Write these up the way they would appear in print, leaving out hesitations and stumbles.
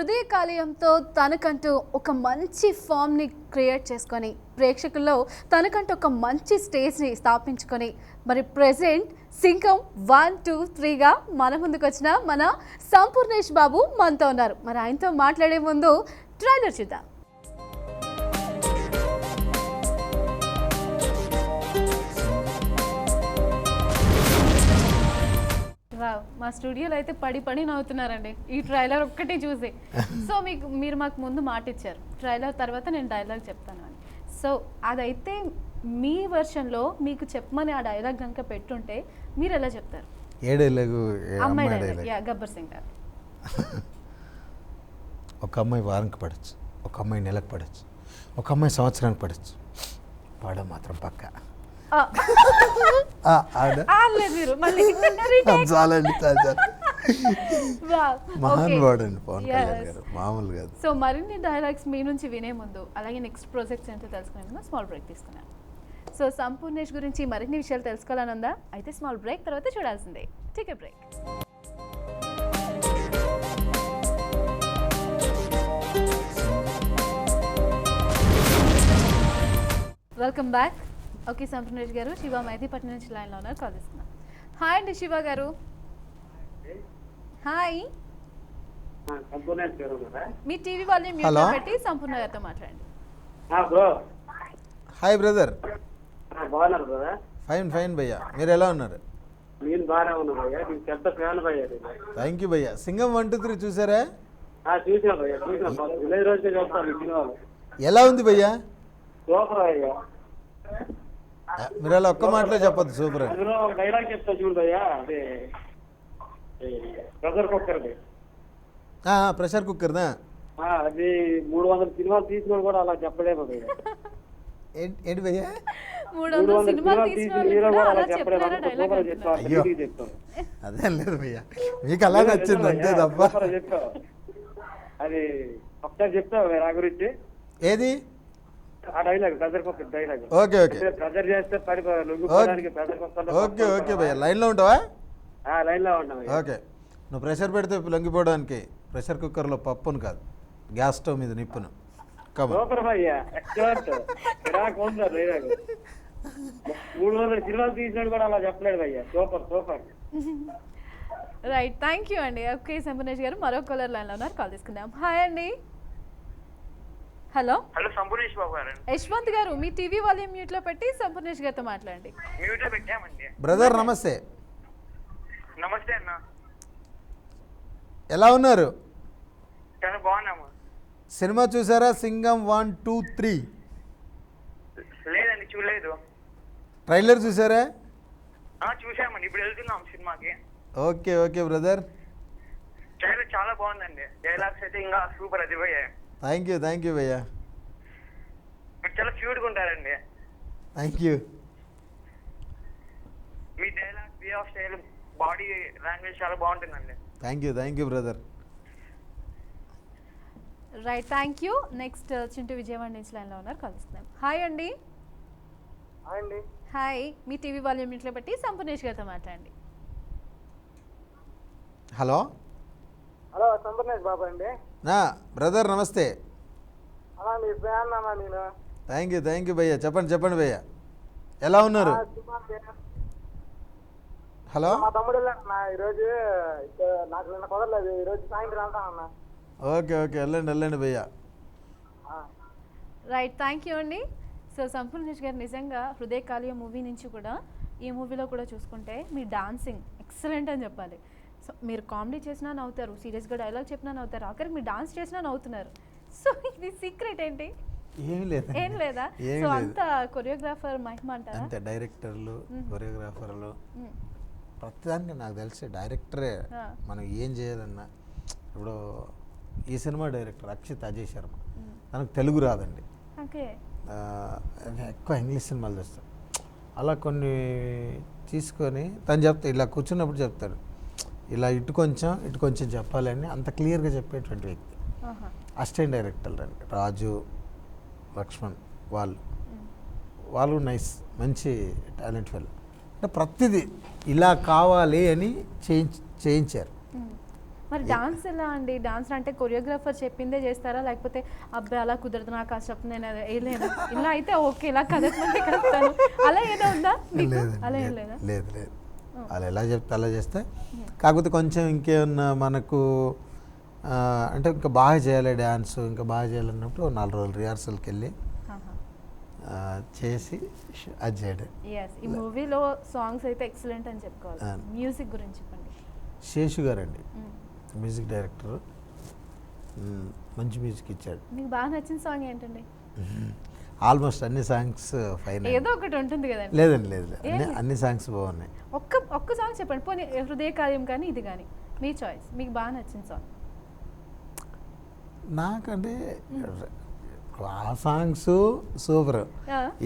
హృదయ కాలేయంతో తనకంటూ ఒక మంచి ఫామ్ని క్రియేట్ చేసుకొని ప్రేక్షకుల్లో తనకంటూ ఒక మంచి స్టేజ్ని స్థాపించుకొని మరి ప్రెజెంట్ సింగం 1, 2, 3గా మన ముందుకు వచ్చిన మన సంపూర్ణేష్ బాబు మనతో ఉన్నారు. మరి ఆయనతో మాట్లాడే ముందు ట్రైలర్ చూద్దాం. మా స్టూడియోలో అయితే పడి నవ్వుతున్నారండి ఈ ట్రైలర్ ఒక్కటే చూసి. సో మీరు మాకు ముందు మాట ఇచ్చారు ట్రైలర్ తర్వాత నేను డైలాగ్ చెప్తాను అని. సో అదైతే మీ వర్షన్లో మీకు చెప్పమని ఆ డైలాగ్ కనుక పెట్టుంటే మీరు ఎలా చెప్తారు? ఏ డైలాగు? అమ్మాయి డైలాగ్. గబ్బర్ సింగ్ గారు. ఒక అమ్మాయి వారానికి పడచ్చు, ఒక అమ్మాయి నెలకు పడచ్చు, ఒక అమ్మాయి సంవత్సరానికి పడచ్చు, పాడడం మాత్రం పక్క. మహానుభావుడండి పవన్ కళ్యాణ్ గారు, మామూలు కాదు. సో మరిన్ని డైలాగ్స్ మీ నుంచి వినే ముందు అలాగే నెక్స్ట్ ప్రాజెక్ట్స్ ఏంటో తెలుసుకునే ముందు స్మాల్ బ్రేక్ తీసుకున్నాను. సో సంపూర్ణేష్ గురించి మరిన్ని విషయాలు తెలుసుకోవాలని ఉందా? అయితే స్మాల్ బ్రేక్ తర్వాత చూడాల్సిందే. Take a break. Welcome back. Okay Sampoornesh గారు, శివ మైదీపట్నం నుంచి లైన్లో ఉన్నారు, కాల్ తీసుకున్నాం. హాయ్ అండి శివ గారు. హాయ్. మీ టీవీ వాల్యూమ్ మ్యూట్ లో పెట్టి సంపూర్ణ గారితో మాట్లాడండి. Hi brother. ఫైన్ ఫైన్ భయ్యా, మీరు ఎలా ఉన్నారు? థ్యాంక్ యూ భయ్యా. సింగం 1, 2, 3 చూసారా? ఎలా ఉంది భయ్యా? మీరు అలా ఒక్క మాటలో చెప్పొద్దు. సూపర్. డైలాగ్ చెప్తా చూడు భయ్యా, అదే ప్రెషర్ కుక్కర్. ప్రెషర్ కుక్కర్దా? అది 300 సినిమాలు తీసిన కూడా అలా చెప్పలేము భయ్యా. ఏంటి భయ్యా? 300 సినిమాలు తీసిన కూడా అలా చెప్పలేము. అదే లేదు భయ్యా, మీకు అలా నచ్చింది అంతే తప్ప. అది ఒకసారి చెప్తావు నా గురించి. ఏది? ఆ dialogue, pressure cooker dialogue. Okay okay. Pressure చేస్తే లొంగిపోవడానికి ప్రెషర్ కుక్కర్. ఓకే ఓకే భయ్యా, లైన్లో ఉంటావా? లైన్లో ఉంటాం. ఓకే. నువ్వు ప్రెషర్ పెడితే లొంగిపోవడానికి ప్రెషర్ కుక్కర్లో పప్పును కాదు, గ్యాస్ స్టవ్ మీద నిప్పును. సూపర్ భయ్యా, ఎక్సలెంట్. 300 సినిమాలు తీసినాడు కూడా అలా చెప్పలేడు భయ్యా. Super super. Right, thank you అండి. ఓకే సంపూర్ణేష్ గారు మరో కాలర్ లైన్లో ఉన్నారు, కాల్ తీసుకుందాం. హాయ్ అండి. హలో. హలో సంపూర్ణేష్ బాబు గారు. యశ్వంత్ గారు, మీ టీవీ వాల్యూమ్ మ్యూట్ లో పెట్టి సంపూర్ణేష్ గారితో మాట్లాడండి. మ్యూట్ లో పెట్టామండి. బ్రదర్ నమస్తే. నమస్తే అన్న, ఎలా ఉన్నారు? చాలా బాగున్నాము. సినిమా చూసారా సింగం 1, 2, 3? లేదండి, చూడలేదు. ట్రైలర్ చూసారా? చూసామండి, ఇప్పుడు వెళ్తున్నాం సినిమాకి. Okay okay brother. ట్రైలర్ చాలా బాగుందండి, డైలాగ్స్ అయితే ఇంకా సూపర్ అదిపోయాయి. థ్యాంక్ యూ భయ్యా. మీరు చాలా క్యూట్గా ఉంటారండి. Thank you. Me dialogue, way of style, body language చాలా బాగుంటుందండి. Thank you brother. Right, thank you. Next Chintu Vijayawada నుంచి లైన్లో ఉన్నారు, కాల్ చేస్తున్నాం. హాయ్ అండి. హాయ్. మీ టీవీ వాల్యూమ్ మ్యూట్లో పెట్టి సంపూర్ణేష్ గారితో మాట్లాడండి. హలో. హలో సంపూర్ణేష్ బాబు అండి. బ్రదర్ నమస్తే. మీ ఫ్యాన్ అన్నా నేను. థ్యాంక్ యూ భయ్యా. చెప్పండి భయ్యా, ఎలా ఉన్నారు? హలో. మా తమ్ముడు ఈరోజు నాకు నిన్న కుదరలేదు, ఈరోజు సాయంత్రం వెళ్తా అన్నా. ఓకే వెళ్ళండి భయ్యా. రైట్, థ్యాంక్ యూ అండి. సో సంపూర్ణేష్ గారు నిజంగా హృదయ కాలేయం మూవీ నుంచి కూడా ఈ మూవీలో కూడా చూసుకుంటే మీ డాన్సింగ్ ఎక్సలెంట్ అని చెప్పాలి. సో మీరు కామెడీ చేసినా నవ్వుతారు, సీరియస్గా డైలాగ్ చెప్పినా నవ్వుతారు, ఆఖరికి మీరు డాన్స్ చేసినా నవ్వుతున్నారు. సో ఇది సీక్రెట్ ఏంటి? ఏం లేదా? సో అంత కొరియోగ్రాఫర్ మహిమ అంటారా? అంతే, డైరెక్టర్లు, కొరియోగ్రాఫర్లు, ప్రతిదానికి నాకు తెలిసి డైరెక్టరే. మనం ఏం చేయాలన్నా, ఇప్పుడు ఈ సినిమా డైరెక్టర్ అక్షిత్ అజయ్ శర్మ, తనకు తెలుగు రాదండి, ఎక్కువ ఇంగ్లీష్ సినిమాలు చేస్తాడు. అలా కొన్ని తీసుకొని తను చెప్తా, ఇలా కూర్చున్నప్పుడు చెప్తాడు, ఇలా ఇటు కొంచెం చెప్పాలని అంత క్లియర్గా చెప్పేటువంటి వ్యక్తి. అసిస్టెంట్ డైరెక్టర్లు అండి రాజు, లక్ష్మణ్, వాళ్ళు నైస్, మంచి టాలెంట్ ఫెల్. అంటే ప్రతిదీ ఇలా కావాలి అని చేయించారు. మరి డాన్స్ ఎలా అండి? డాన్స్ అంటే కొరియోగ్రాఫర్ చెప్పిందే చేస్తారా, లేకపోతే అబ్బాయి అలా కుదరదు నాకు ఆ స్టెప్ నేను వేయలేను, ఇలా అయితే ఓకే, ఇలా కదకమంటే కలుస్తాను, అలా ఏదో ఉందా మీకు? లేదండి, అలా ఏం లేదా? లేదు లేదు, అలా ఎలా చెప్తే అలా చేస్తే. కాకపోతే కొంచెం ఇంకేమన్నా మనకు అంటే ఇంకా బాగా చేయాలి డ్యాన్స్, ఇంకా బాగా చేయాలన్నప్పుడు 4 రోజులు రిహార్సల్కి వెళ్ళి చేసి అది చేయడం. ఎస్, ఈ మూవీలో సాంగ్స్ అయితే ఎక్సలెంట్ అని చెప్పుకోవాలి. మ్యూజిక్ గురించి చెప్పండి. శేషు గారండి మ్యూజిక్ డైరెక్టర్, మంచి మ్యూజిక్ ఇచ్చాడు. మీకు బాగా నచ్చిన సాంగ్ ఏంటండి? ఆల్మోస్ట్ అన్ని సాంగ్స్ ఫైన్. ఏదో ఒకటి ఉంటుంది కదండి. లేదండి, లేదు, అన్ని సాంగ్స్ బాగున్నాయి. ఒక్క సాంగ్ చెప్పండి, పోనీ హృదయ కార్యం కానీ ఇది కానీ, మీ చాయిస్, మీకు బాగా నచ్చిన సాంగ్. నాకంటే ఆ సాంగ్స్ సూపర్,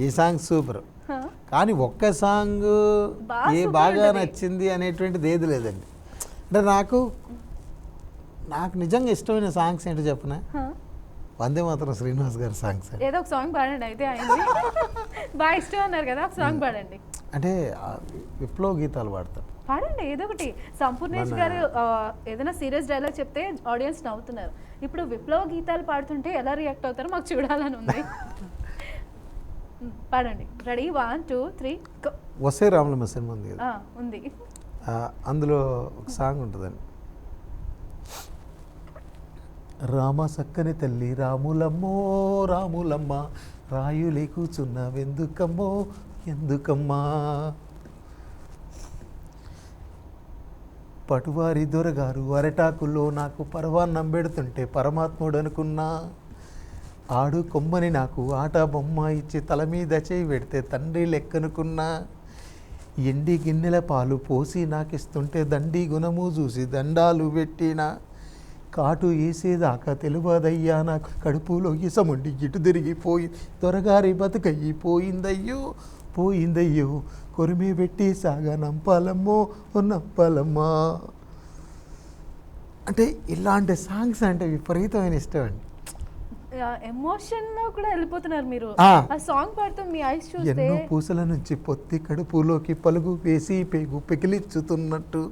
ఈ సాంగ్ సూపర్, కానీ ఒక్క సాంగ్ బాగా నచ్చింది అనేటువంటిది ఏది లేదండి. అంటే నాకు నిజంగా ఇష్టమైన సాంగ్స్ ఏంటో చెప్పనా, వందే మాత్రం శ్రీనివాస్ గారి సాంగ్స్. ఏదో ఒక సాంగ్ పాడండి అయితే, అయింది బాగా ఇష్టం అన్నారు కదా, ఒక సాంగ్ పాడండి. అంటే విప్లవ గీతాలు పాడతారు. పాడండి ఏదో ఒకటి. సంపూర్ణేష్ గారు ఏదైనా సీరియస్ డైలాగ్ చెప్తే ఆడియన్స్ నవ్వుతున్నారు, ఇప్పుడు విప్లవ గీతాలు పాడుతుంటే ఎలా రియాక్ట్ అవుతారో మాకు చూడాలని ఉంది. పాడండి. రెడీ, 1 2 3 వసే రాములమ్మ సినిమా ఉంది కదా, ఉంది, అందులో ఒక సాంగ్ ఉంటుందండి. రామ సక్కని తల్లి రాములమ్మో రాములమ్మ, రాయులే కూర్చున్నావెందుకమ్మో ఎందుకమ్మా, పటువారి దొరగారు అరటాకుల్లో నాకు పరవాన్నం పెడుతుంటే పరమాత్ముడు అనుకున్నా, ఆడు కొమ్మని నాకు ఆట బొమ్మ ఇచ్చి తల మీద చేయి పెడితే తండ్రి లెక్కనుకున్నా, ఎండి గిన్నెల పాలు పోసి నాకిస్తుంటే దండి గుణము చూసి దండాలు పెట్టిన, కాటు వేసేదాకా తెలువదయ్యా నాకు కడుపులో ఇసముండి ఇటు తిరిగిపోయి దొరగారి బతుకయ్యి పోయిందయ్యో పోయిందయ్యో, కొరిమి పెట్టి సాగా నంపాలమ్మో నంపాలమ్మా. అంటే ఇలాంటి సాంగ్స్ అంటే విపరీతమైన ఇష్టం అండి. ఎమోషన్ లో కూడా వెళ్ళిపోతున్నారు మీరు. ఆ సాంగ్ పాడుతూ మీ ఐస్ చూస్తే ఎన్నో పూసల నుంచి పొత్తి కడుపులోకి పలుగు వేసి పెగు పెకిలిచ్చుతున్నట్టు,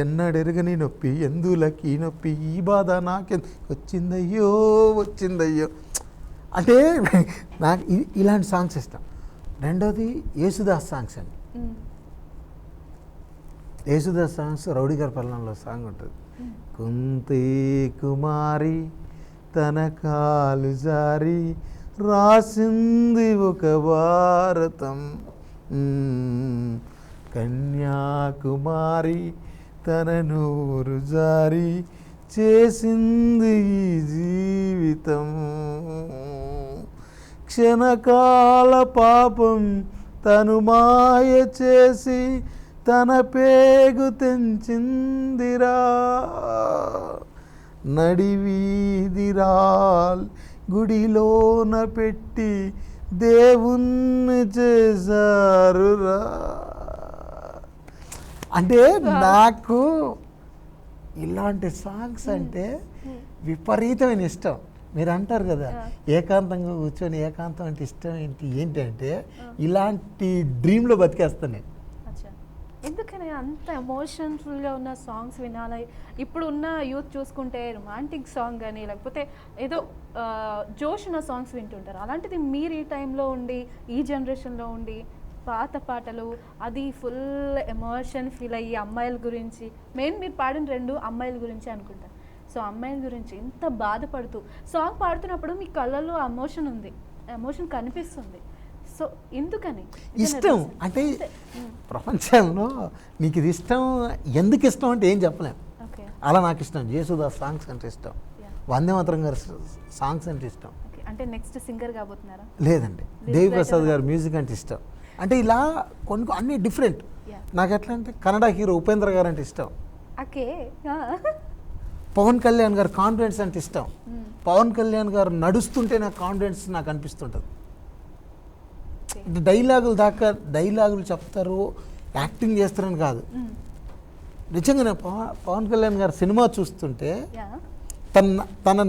ఎన్నడెరగని నొప్పి ఎందులకి నొప్పి ఈ బాధ నాకె వచ్చిందయ్యో వచ్చిందయ్యో. అంటే నాకు ఇలాంటి సాంగ్స్ ఇష్టం. రెండోది యేసుదాస్ సాంగ్స్ అండి. యేసుదాస్ సాంగ్స్ రౌడీ గారి పల్లంలో సాంగ్ ఉంటుంది, కుంతి కుమారి తన కాలు జారి రాసింది ఒక భారతం, కన్యాకుమారి తన నూరు జారి చేసింది ఈ జీవితం, క్షణకాల పాపం తను మాయ చేసి తన పేగు తెంచిందిరా, నడివీధిరాల్ గుడిలోన పెట్టి దేవుణ్ణి చేశారురా. అంటే నాకు ఇలాంటి సాంగ్స్ అంటే విపరీతమైన ఇష్టం. మీరు అంటారు కదా ఏకాంతంగా కూర్చొని ఏకాంతం అంటే ఇష్టం ఏంటంటే ఇలాంటి డ్రీమ్లో బతికేస్తాను నేను. ఎందుకని అంత ఎమోషన్ఫుల్గా ఉన్న సాంగ్స్ వినాలి? ఇప్పుడు ఉన్న యూత్ చూసుకుంటే రొమాంటిక్ సాంగ్ కానీ లేకపోతే ఏదో జోష్ ఉన్న సాంగ్స్ వింటుంటారు. అలాంటిది మీరు ఈ టైంలో ఉండి ఈ జనరేషన్లో ఉండి పాత పాటలు అది ఫుల్ ఎమోషన్ ఫీల్ అయ్యి అమ్మాయిల గురించి, మెయిన్ మీరు పాడిన 2 అమ్మాయిల గురించి అనుకుంటాను. సో అమ్మాయిల గురించి ఇంత బాధపడుతూ సాంగ్ పాడుతున్నప్పుడు మీ కళ్ళల్లో ఎమోషన్ ఉంది, ఎమోషన్ కనిపిస్తుంది. సో ఎందుకని? ఇష్టం అంటే ప్రపంచంలో నీకు ఇది ఇష్టం, ఎందుకు ఇష్టం అంటే ఏం చెప్పలేము. అలా నాకు ఇష్టం. యేసుదాస్ సాంగ్స్ అంటే ఇష్టం, వందే మాతరం గారి సాంగ్స్ అంటే ఇష్టం. అంటే నెక్స్ట్ సింగర్ కాబోతున్నారా? లేదండి, దేవి ప్రసాద్ గారి మ్యూజిక్ అంటే ఇష్టం. అంటే ఇలా కొన్ని అన్ని డిఫరెంట్. నాకు ఎట్లా అంటే కన్నడ హీరో ఉపేంద్ర గారు అంటే ఇష్టం, పవన్ కళ్యాణ్ గారు కాన్ఫిడెన్స్ అంటే ఇష్టం. పవన్ కళ్యాణ్ గారు నడుస్తుంటే నాకు కాన్ఫిడెన్స్ నాకు అనిపిస్తుంటుంది. డైలాగులు చెప్తారు, యాక్టింగ్ చేస్తారని కాదు, నిజంగానే పవన్ కళ్యాణ్ గారు సినిమా చూస్తుంటే తన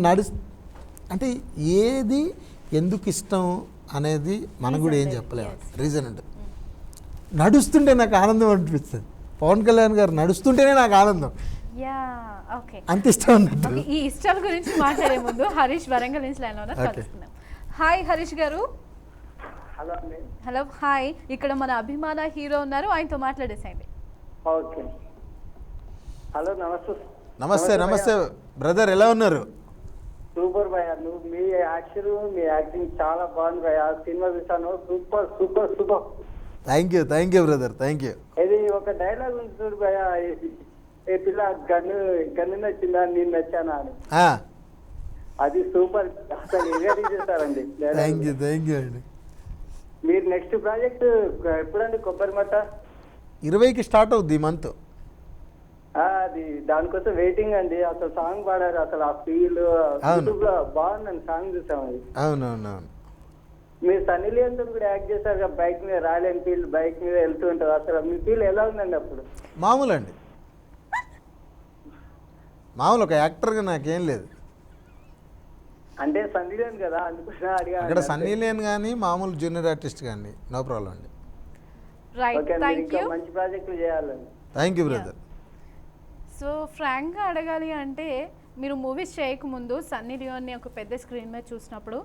అంటే ఏది ఎందుకు ఇష్టం అనేది మనకు కూడా ఏం చెప్పలేము, రీజన్ అంటే నడుస్తుంటే నాకు ఆనందం అనిపిస్తుంది. పవన్ కళ్యాణ్ గారు నడుస్తుంటేనే నాకు ఆనందం. యా ఓకే అంత ఇష్టం ఉన్నట్టు. ఓకే, ఈ ఇష్టాల గురించి మాట్లాడే ముందు హరీష్ వరంగల్ నుంచి లైన్లో ఉన్నారు, Okay. కలుసుకుందాం. హాయ్ హరీష్ గారు. హలో అండి. హలో హాయ్, ఇక్కడ మన అభిమాన హీరో ఉన్నారు, ఆయనతో మాట్లాడేసేయండి. ఓకే. హలో నమస్తే. నమస్తే నమస్తే బ్రదర్, ఎలా ఉన్నారు? సూపర్ భయ్య, నువ్వు మీ యాక్షన్ మీ యాక్టింగ్ చాలా బాగుంది భయ్య. సినిమా చూసాను, super super super. Thank you brother, thank you. ఇది ఒక డైలాగ్ ఉంది చూడు భయ్య, ఏ పిల్ల గన్ను నచ్చిందా నేను నచ్చానా అని. అది సూపర్, అసలు ఎగరీ చేశారండి. థ్యాంక్ యూ అండి. మీరు నెక్స్ట్ ప్రాజెక్ట్ ఎప్పుడండి? కొబ్బరి మట్ట 20కి స్టార్ట్ అవుద్ది ఈ మంత్. అది దానికోసం వెయిటింగ్ అండి. అసలు సాంగ్ పాడారు, అసలు ఆ ఫీల్ యూట్యూబ్ లో బాగుందండి. సాంగ్ చూసాం అది. అవునవునవును. మీరు సన్నీ లియోన్ తో కూడా యాక్ట్ చేశారు కదా, బైక్ మీద, రాయల్ ఎన్ఫీల్డ్ బైక్ మీద వెళ్తూ ఉంటారు. అసలు మీ ఫీల్ ఎలా ఉందండి అప్పుడు? మామూలు అండి, మామూలు. ఒక యాక్టర్గా నాకేం లేదు. అంటే సన్నీ లియోన్ కదా, అందుకోసం అడిగా. అక్కడ సన్నీ లేన్ కానీ మామూలు జూనియర్ ఆర్టిస్ట్ కానీ నో ప్రాబ్లం అండి. రైట్, ఓకే, మీరు థ్యాంక్ ఇంకా యూ. మంచి ప్రాజెక్టులు చేయాలండి. Thank you brother. సో ఫ్రాంక్గా అడగాలి అంటే, మీరు మూవీస్ చేయకముందు సన్నీ లియోన్ని ఒక పెద్ద స్క్రీన్ మీద చూసినప్పుడు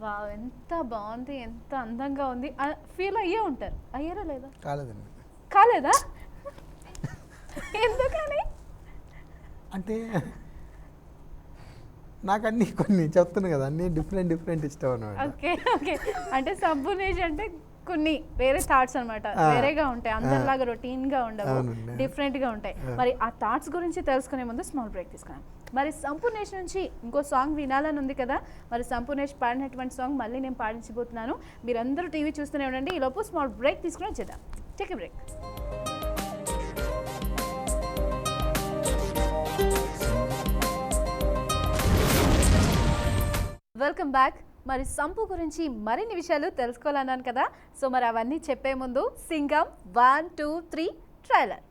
వా ఎంత బాగుంది, ఎంత అందంగా ఉంది ఫీల్ అయ్యే ఉంటారు. అయ్యారా లేదా? కాలేదండి. కాలేదా? ఎందుకని? అంటే నాకు అన్నీ కొన్ని చెప్తున్నాను కదా, అన్నీ డిఫరెంట్ ఇష్టం అనమాట. ఓకే ఓకే, అంటే సంపూర్ణేష్ అంటే కొన్ని వేరే థాట్స్ అనమాట, వేరేగా ఉంటాయి, అందరిలాగా రొటీన్గా ఉండవు, అవునండి. డిఫరెంట్గా ఉంటాయి. మరి ఆ థాట్స్ గురించి తెలుసుకునే ముందు స్మాల్ బ్రేక్ తీసుకున్నాం. మరి సంపూర్ణేష్ నుంచి ఇంకో సాంగ్ వినాలని ఉంది కదా, మరి సంపూర్ణేష్ పాడినటువంటి సాంగ్ మళ్ళీ నేను పాడించబోతున్నాను. మీరందరూ టీవీ చూస్తూనే ఉండండి. ఈలోపు స్మాల్ బ్రేక్ తీసుకుని వచ్చేద్దాం. Take a break. Welcome back. మరి సంపు గురించి మరిన్ని విషయాలు తెలుసుకోవాలన్నాను కదా, సో మరి అవన్నీ చెప్పే ముందు సింగం 1 2 3 ట్రైలర్.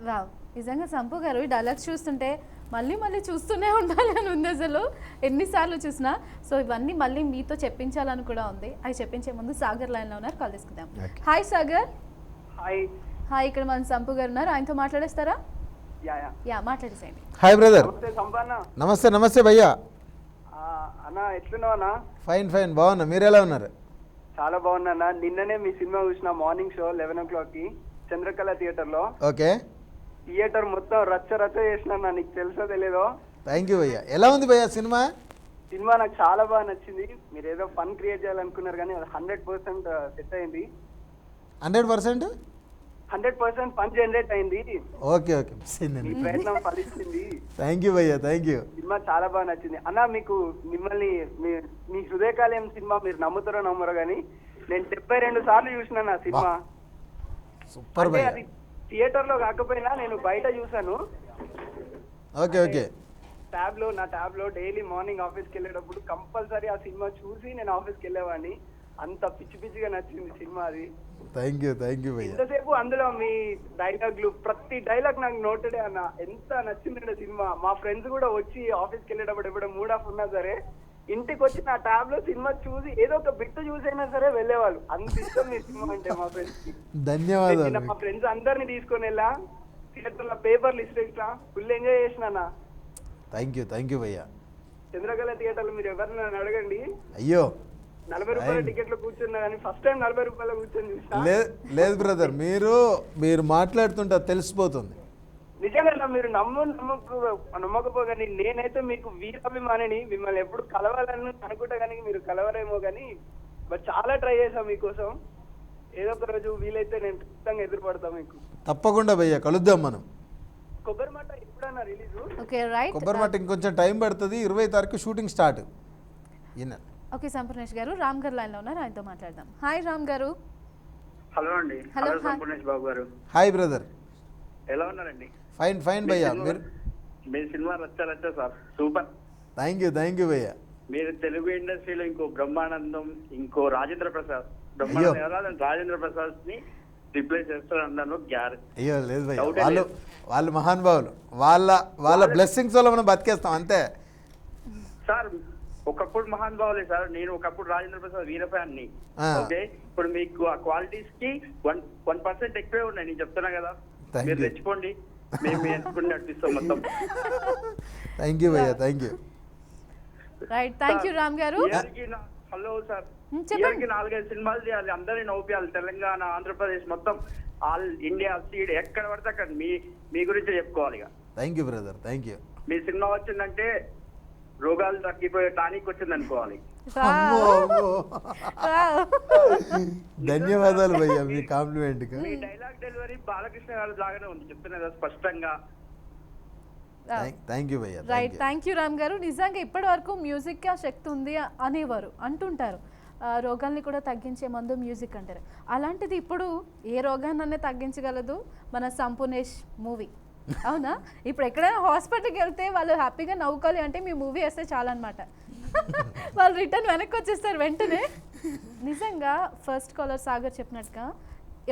వావ్, నిజంగా సంపు గారు ఈ డైలాగ్స్ చూస్తుంటే మళ్ళీ చూస్తూనే ఉండాలి అని ఉంది అసలు, ఎన్నిసార్లు చూసినా. సో ఇవన్నీ మళ్ళీ మీతో చెప్పించాలని కూడా ఉంది. అవి చెప్పించే ముందు సాగర్ లైన్లో ఉన్నారు, కాల్ తీసుకుందాం. హాయ్ సాగర్. హాయ్. హాయ్, ఇక్కడ మన సంపు గారు ఉన్నారు, ఆయనతో మాట్లాడేస్తారా? యా మాట్లాడేసేయండి. Hi brother. నమస్తే సంపన్న. నమస్తే భయ్యా. అన్న ఎట్లున్నావు అన్న? ఫైన్ బాగున్నా, మీరు ఎలా ఉన్నారు? చాలా బాగున్నా. నిన్ననే మీ సినిమా చూసిన, మార్నింగ్ షో 11 o'clock కి చంద్రకళ థియేటర్ లో. ఓకే. థియేటర్ మొత్తం రచ్చ చేసిన, నీకు తెలుసో తెలియదో. థ్యాంక్ యూ భయ్యా. ఎలా ఉంది భయ్యా సినిమా? సినిమా నాకు చాలా బాగా నచ్చింది. మీరు ఏదో ఫన్ క్రియేట్ చేయాలనుకున్నారు కానీ అది 100% సెట్ అయింది. 100%? 100% ఫన్ జనరేట్ అయింది. ఓకే. మీ ప్రయత్నం ఫలించింది. థ్యాంక్ యూ భయ్యా, థ్యాంక్ యూ. సినిమా చాలా బాగా నచ్చింది అన్న. మిమ్మల్ని మీ హృదయకాలయం సినిమా మీరు నమ్ముతారో నమ్మరో కానీ నేను 72 సార్లు చూసిన నా సినిమా. సూపర్ భయ్యా. అది థియేటర్ లో కాకపోయినా నేను బయట చూసాను. ఓకే. నా ట్యాబ్ లో డైలీ మార్నింగ్ ఆఫీస్కి వెళ్ళేటప్పుడు కంపల్సరీ ఆ సినిమా చూసి నేను ఆఫీస్కి వెళ్ళేవాడిని. అంత పిచ్చిగా నచ్చింది సినిమా అది. థ్యాంక్ యూ భయ్యా. ఎంతసేపు అందులో మీ డైలాగ్లు, ప్రతి డైలాగ్ నాకు నోటెడే అన్న. ఎంత నచ్చిందండి సినిమా. మా ఫ్రెండ్స్ కూడా వచ్చి ఆఫీస్కి వెళ్ళేటప్పుడు ఎప్పుడో మూడ్ ఆఫ్ ఉన్నా సరే ఇంటికి వచ్చి నా ట్యాబ్ లో సినిమా చూసి ఏదో ఒక బిట్ చూసైనా సరే వెళ్ళేవాళ్ళు. అంత ఇష్టం మీ సినిమా అంటే మా ఫ్రెండ్స్ కి. ధన్యవాదాలు. మా ఫ్రెండ్స్ అందరిని తీసుకొని వెళ్ళా థియేటర్ లో, పేపర్లు ఇస్తా ఫుల్ ఎంజాయ్ చేసినా. థ్యాంక్ యూ భయ్యా. చంద్రకళ థియేటర్ లో మీరు ఎవరిని నన్ను అడగండి, అయ్యో 40 రూపాయల టికెట్ లో కూర్చున్నా కానీ ఫస్ట్ టైం 40 రూపాయలు కూర్చొని చూసా. లేదు బ్రదర్, మీరు మాట్లాడుతుంటే తెలిసిపోతుంది. నిజంగా మీరు నమ్మకపోగాని నేనైతే మీకు వీరాభిమానిని. మిమ్మల్ని ఎప్పుడు కలవాలని అనుకుంటా కానీ మీరు కలవరేమో కానీ బట్ చాలా ట్రై చేసాం మీకోసం. ఏదో ఒక రోజు వీలైతే నేను ఖచ్చితంగా ఎదురుపడతాం మీకు. తప్పకుండా భయ్యా, కలుద్దాం మనం. కొబ్బరి మాట ఎప్పుడన్నా రిలీజ్? Okay right. కొబ్బరి మాట ఇంకొంచెం టైం పడుతుంది. 20 తారీఖు షూటింగ్ స్టార్ట్. ఓకే, సంపూర్ణేష్ గారు రామ్ గారు లైన్లో ఉన్నారు, ఆయనతో మాట్లాడదాం. హాయ్ రామ్ గారు. హలో అండి. హలో సంపూర్ణేష్ బాబు గారు, హాయ్ బ్రదర్. ఎలా ఉన్నారండి? ఫైన్ భయ్యా. మీరు? మీ సినిమా రచ్చ సార్, సూపర్. థ్యాంక్ యూ భయ్యా. మీరు తెలుగు ఇండస్ట్రీలో ఇంకో బ్రహ్మానందం, ఇంకో రాజేంద్ర ప్రసాద్, రాజేంద్ర ప్రసాద్ ని రిప్లేస్ చేస్తారన్నాను గ్యారెంటీ. అయ్యో లేదు భయ్యా, వాళ్ళు మహానుభావులు. వాళ్ళ బ్లెస్సింగ్స్ వల్ల మనం బతికేస్తాం అంతే సార్. ఒకప్పుడు మహాన్ భావులే సార్. నేను ఒకప్పుడు రాజేంద్ర ప్రసాద్ వీర ఫ్యాన్ ని. ఓకే, ఇప్పుడు మీకు ఆ క్వాలిటీస్ కి 1% ఎక్కువే ఉన్నాయి. నేను చెప్తున్నా కదా, మీరు తెచ్చుకోండి, మేము ఎంచుకుని నడిపిస్తాం మొత్తం. థ్యాంక్ యూ భయ్యా, thank you. Right, thank you Ram గారు. హలో సార్, చెప్పండి. ఇయర్కి 4-5 సినిమాలు చేయాలి, అందరినీ నవ్వుపియాలి. తెలంగాణ, ఆంధ్రప్రదేశ్ మొత్తం ఆల్ ఇండియా సీడ్ ఎక్కడ పడితే అక్కడ మీ గురించి చెప్పుకోవాలి. ఇక thank you brother, thank you. Me cinema వచ్చిందంటే రోగాలు తగ్గిపోయే టానిక్ వచ్చింది అనుకోవాలి. ధన్యవాదాలు భయ్యా మీ కాంప్లిమెంట్ కి. మీ డైలాగ్ డెలివరీ బాలకృష్ణ గారి లాగానే ఉంది, చెప్తున్నా కదా స్పష్టంగా. థ్యాంక్ యూ భయ్యా. రైట్, థ్యాంక్ యూ రామ్ గారు. నిజంగా ఇప్పటి వరకు మ్యూజిక్కి ఆ శక్తి ఉంది అనేవారు, అంటుంటారు. రోగాల్ని కూడా తగ్గించే మందు మ్యూజిక్ అంటారు. అలాంటిది ఇప్పుడు ఏ రోగాన్ని తగ్గించగలదు మన సంపూర్ణేష్ మూవీ. అవునా? ఇప్పుడు ఎక్కడైనా హాస్పిటల్కి వెళ్తే వాళ్ళు హ్యాపీగా నవ్వుకోవాలి అంటే మీ మూవీ వేస్తే చాలన్నమాట. వాళ్ళు రిటర్న్ వెనక్కి వచ్చేస్తారు వెంటనే. నిజంగా ఫస్ట్ కాలర్ సాగర్ చెప్పినట్టుగా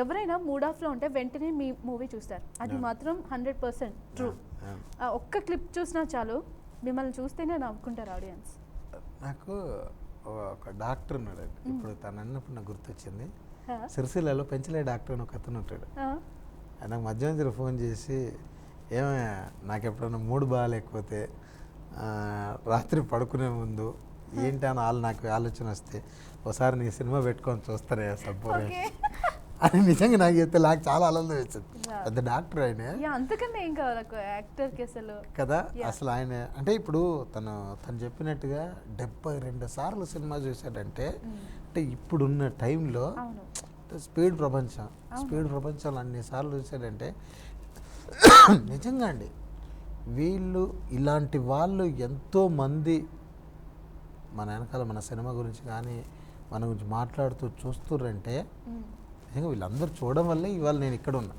ఎవరైనా మూడ్ ఆఫ్లో ఉంటే వెంటనే మీ మూవీ చూస్తారు. అది మాత్రం 100% ట్రూ. ఒక్క క్లిప్ చూసినా చాలు, మిమ్మల్ని చూస్తేనే నవ్వుకుంటారు ఆడియన్స్. నాకు ఒక డాక్టర్ ఉన్నాడు, ఇప్పుడు తను అన్నప్పుడు నాకు గుర్తొచ్చింది. సిరిసిల్లలో పెంచలే డాక్టర్ అని ఒక అతను ఉంటాడు. నాకు మధ్యాహ్నం ఫోన్ చేసి, ఏమయ్యా నాకు ఎప్పుడన్నా మూడు బాగాలేకపోతే రాత్రి పడుకునే ముందు ఏంటి అని నాకు ఆలోచన వస్తే ఒకసారి నీ సినిమా పెట్టుకొని చూస్తానే సంపూర్ణ అని నిజంగా నాకు చెప్తే నాకు చాలా ఆనందం వచ్చింది. పెద్ద డాక్టర్ ఆయన. అంతకన్నా ఏం కావాలి యాక్టర్కి అసలు కదా. అసలు ఆయన అంటే ఇప్పుడు తను చెప్పినట్టుగా 72 సార్లు సినిమా చూశాడంటే, అంటే ఇప్పుడున్న టైంలో స్పీడ్ ప్రపంచంలో అన్నిసార్లు చూశాడంటే నిజంగా అండి, వీళ్ళు ఇలాంటి వాళ్ళు ఎంతోమంది మన వెనకాల మన సినిమా గురించి కానీ మన గురించి మాట్లాడుతూ చూస్తుర్రంటే నిజంగా వీళ్ళందరూ చూడడం వల్లే ఇవాళ నేను ఇక్కడ ఉన్నా.